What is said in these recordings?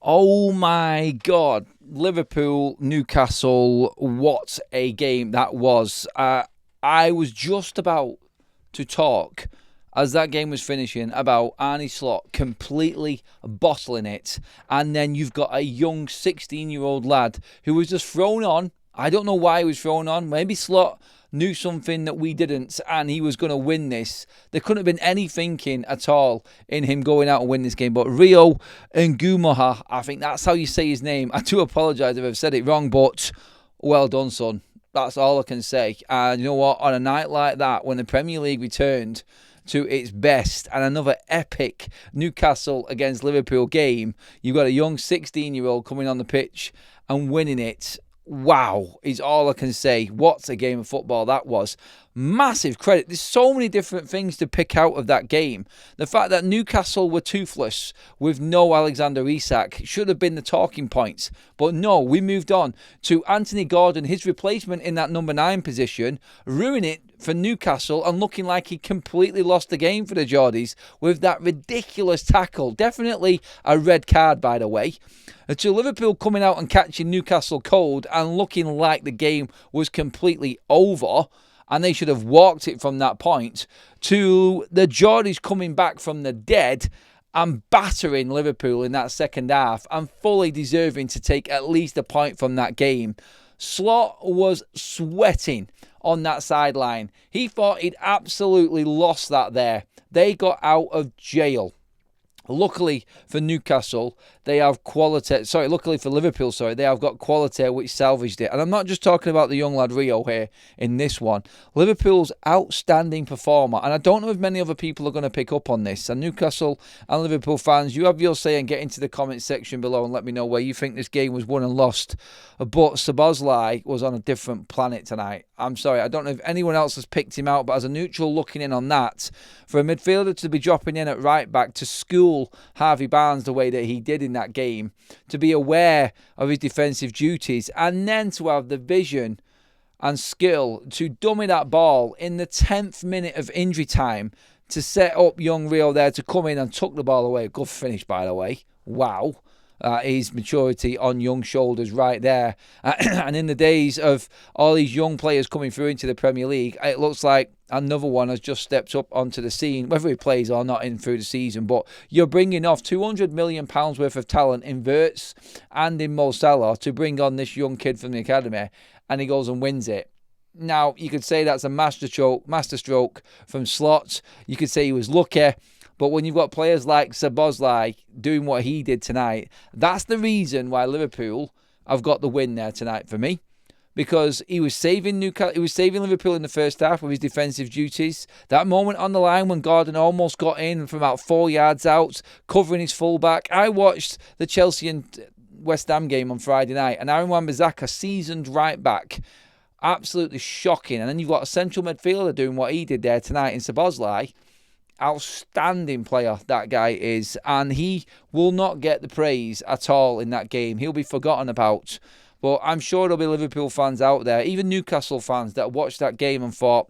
Oh my God. Liverpool, Newcastle, what a game that was. I was just about to talk as that game was finishing about Arne Slot completely bottling it. And then you've got a young 16-year-old lad who was just thrown on. I don't know why he was thrown on. Maybe Slot knew something that we didn't and he was going to win this. There couldn't have been any thinking at all in him going out and winning this game. But Rio Ngumoha, I think that's how you say his name. I do apologise if I've said it wrong, but well done, son. That's all I can say. And you know what? On a night like that, when the Premier League returned to its best and another epic Newcastle against Liverpool game, you've got a young 16-year-old coming on the pitch and winning it. Wow, is all I can say. What a game of football that was. Massive credit. There's so many different things to pick out of that game. The fact that Newcastle were toothless with no Alexander Isak should have been the talking points. But no, we moved on to Anthony Gordon, his replacement in that number 9 position, ruining it for Newcastle and looking like he completely lost the game for the Geordies with that ridiculous tackle. Definitely a red card, by the way. To Liverpool coming out and catching Newcastle cold and looking like the game was completely over and they should have walked it from that point, to the Geordies coming back from the dead and battering Liverpool in that second half and fully deserving to take at least a point from that game. Slot was sweating on that sideline. He thought he'd absolutely lost that there. They got out of jail. Luckily for Newcastle, they have quality. Luckily for Liverpool, they have got quality which salvaged it. And I'm not just talking about the young lad Rio here in this one. Liverpool's outstanding performer, and I don't know if many other people are going to pick up on this. And Newcastle and Liverpool fans, you have your say and get into the comment section below and let me know where you think this game was won and lost. But Szoboszlai was on a different planet tonight. I'm sorry, I don't know if anyone else has picked him out, but as a neutral looking in on that, for a midfielder to be dropping in at right back to school Harvey Barnes the way that he did in that game, to be aware of his defensive duties, and then to have the vision and skill to dummy that ball in the 10th minute of injury time to set up young Rio there to come in and tuck the ball away. Good finish, by the way. Wow. His maturity on young shoulders right there. And in the days of all these young players coming through into the Premier League, it looks like another one has just stepped up onto the scene, whether he plays or not in through the season. But you're bringing off £200 million worth of talent in Wirtz and in Mo Salah to bring on this young kid from the academy, and he goes and wins it. Now, you could say that's a masterstroke from Slot. You could say he was lucky. But when you've got players like Szoboszlai doing what he did tonight, that's the reason why Liverpool have got the win there tonight for me. Because he was saving Liverpool in the first half with his defensive duties. That moment on the line when Gordon almost got in from about 4 yards out, covering his fullback. I watched the Chelsea and West Ham game on Friday night, and Aaron Wan-Bissaka, seasoned right back, absolutely shocking. And then you've got a central midfielder doing what he did there tonight in Szoboszlai. Outstanding player that guy is, and he will not get the praise at all in that game. He'll be forgotten about. But I'm sure there'll be Liverpool fans out there, even Newcastle fans, that watched that game and thought,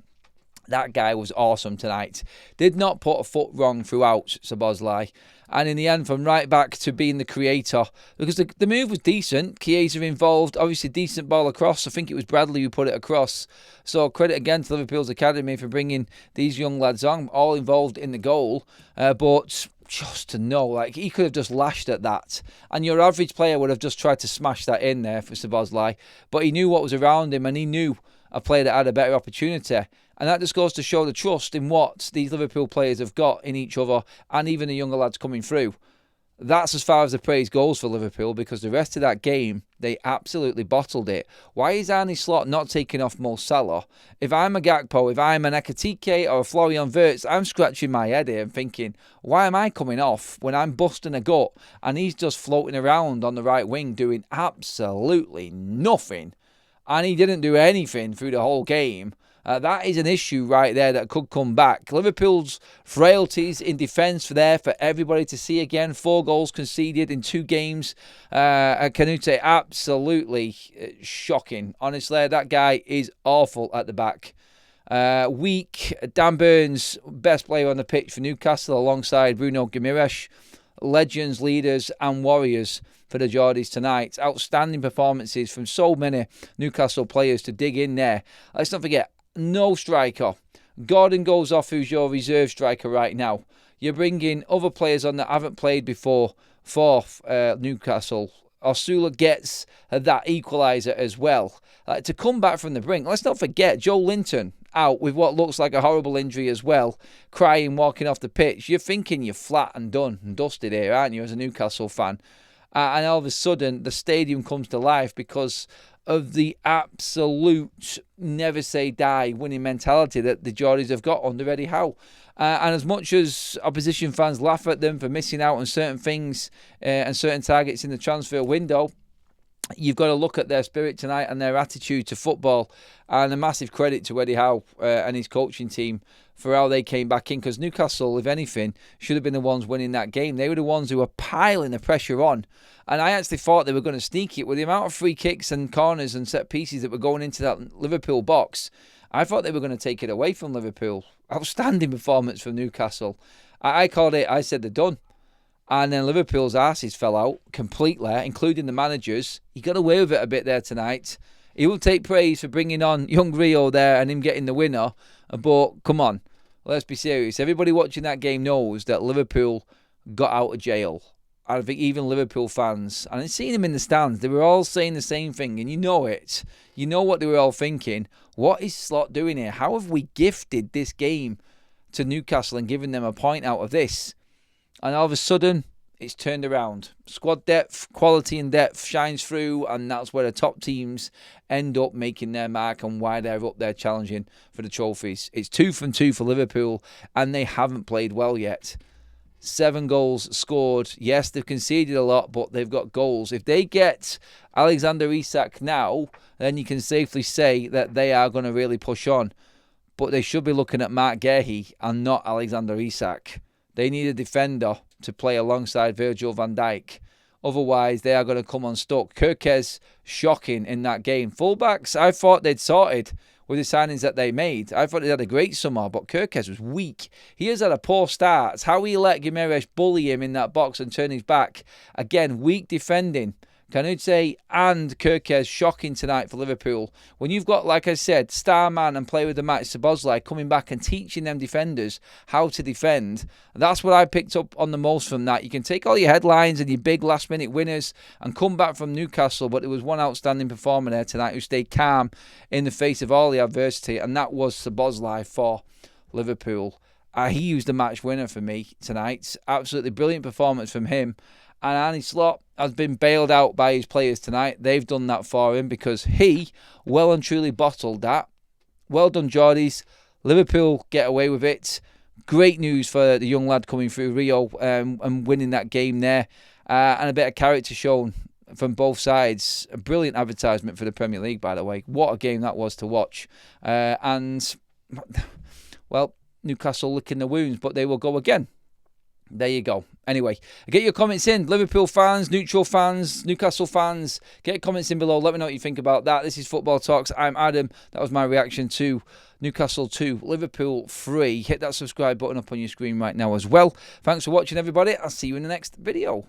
that guy was awesome tonight. Did not put a foot wrong throughout, Szoboszlai. And in the end, from right back to being the creator, because the move was decent. Chiesa involved, obviously decent ball across. I think it was Bradley who put it across. So credit again to Liverpool's academy for bringing these young lads on, all involved in the goal. But just to know, like, he could have just lashed at that. And your average player would have just tried to smash that in there for Szoboszlai. But he knew what was around him, and he knew a player that had a better opportunity. And that just goes to show the trust in what these Liverpool players have got in each other, and even the younger lads coming through. That's as far as the praise goes for Liverpool, because the rest of that game, they absolutely bottled it. Why is Arne Slot not taking off Mo Salah? If I'm a Gakpo, if I'm an Ekitike or a Florian Wirtz, I'm scratching my head here and thinking, why am I coming off when I'm busting a gut and he's just floating around on the right wing doing absolutely nothing? And he didn't do anything through the whole game. That is an issue right there that could come back. Liverpool's frailties in defence there for everybody to see again. 4 goals conceded in 2 games. Canute, absolutely shocking. Honestly, that guy is awful at the back. Weak. Dan Burns, best player on the pitch for Newcastle alongside Bruno Guimaraes. Legends, leaders and warriors for the Geordies tonight. Outstanding performances from so many Newcastle players to dig in there. Let's not forget, no striker. Gordon goes off, who's your reserve striker right now. You're bringing other players on that haven't played before for Newcastle. Osula gets that equaliser as well. To come back from the brink, let's not forget Joe Linton out with what looks like a horrible injury as well, crying, walking off the pitch. You're thinking you're flat and done and dusted here, aren't you, as a Newcastle fan? And all of a sudden, the stadium comes to life because of the absolute never say die winning mentality that the Geordies have got under Eddie Howe. And as much as opposition fans laugh at them for missing out on certain things and certain targets in the transfer window, you've got to look at their spirit tonight and their attitude to football. And a massive credit to Eddie Howe and his coaching team for how they came back in. Because Newcastle, if anything, should have been the ones winning that game. They were the ones who were piling the pressure on. And I actually thought they were going to sneak it with the amount of free kicks and corners and set pieces that were going into that Liverpool box. I thought they were going to take it away from Liverpool. Outstanding performance from Newcastle. I called it, I said they're done. And then Liverpool's asses fell out completely, including the managers. He got away with it a bit there tonight. He will take praise for bringing on young Rio there and him getting the winner. But come on, let's be serious. Everybody watching that game knows that Liverpool got out of jail. I think even Liverpool fans, and I've seen them in the stands, they were all saying the same thing, and you know it. You know what they were all thinking. What is Slot doing here? How have we gifted this game to Newcastle and given them a point out of this? And all of a sudden, it's turned around. Squad depth, quality and depth shines through, and that's where the top teams end up making their mark and why they're up there challenging for the trophies. It's 2 from 2 for Liverpool, and they haven't played well yet. 7 goals scored. Yes, they've conceded a lot, but they've got goals. If they get Alexander Isak now, then you can safely say that they are going to really push on. But they should be looking at Mark Guehi and not Alexander Isak. They need a defender to play alongside Virgil van Dijk. Otherwise, they are going to come unstuck. Kirkes, shocking in that game. Fullbacks, I thought they'd sorted with the signings that they made. I thought they had a great summer, but Kirkes was weak. He has had a poor start. How he let Gimenez bully him in that box and turn his back. Again, weak defending. Canute and Kirkes shocking tonight for Liverpool. When you've got, like I said, star man and player of the match Szoboszlai coming back and teaching them defenders how to defend, that's what I picked up on the most from that. You can take all your headlines and your big last minute winners and come back from Newcastle, but there was one outstanding performer there tonight who stayed calm in the face of all the adversity, and that was Szoboszlai for Liverpool. He was the match winner for me tonight. Absolutely brilliant performance from him. And Arne Slot has been bailed out by his players tonight. They've done that for him because he well and truly bottled that. Well done, Geordies. Liverpool get away with it. Great news for the young lad coming through Rio and winning that game there. And a bit of character shown from both sides. A brilliant advertisement for the Premier League, by the way. What a game that was to watch. And, well, Newcastle licking the wounds, but they will go again. There you go. Anyway, get your comments in. Liverpool fans, neutral fans, Newcastle fans, get your comments in below. Let me know what you think about that. This is Football Talks. I'm Adam. That was my reaction to Newcastle 2, Liverpool 3. Hit that subscribe button up on your screen right now as well. Thanks for watching, everybody. I'll see you in the next video.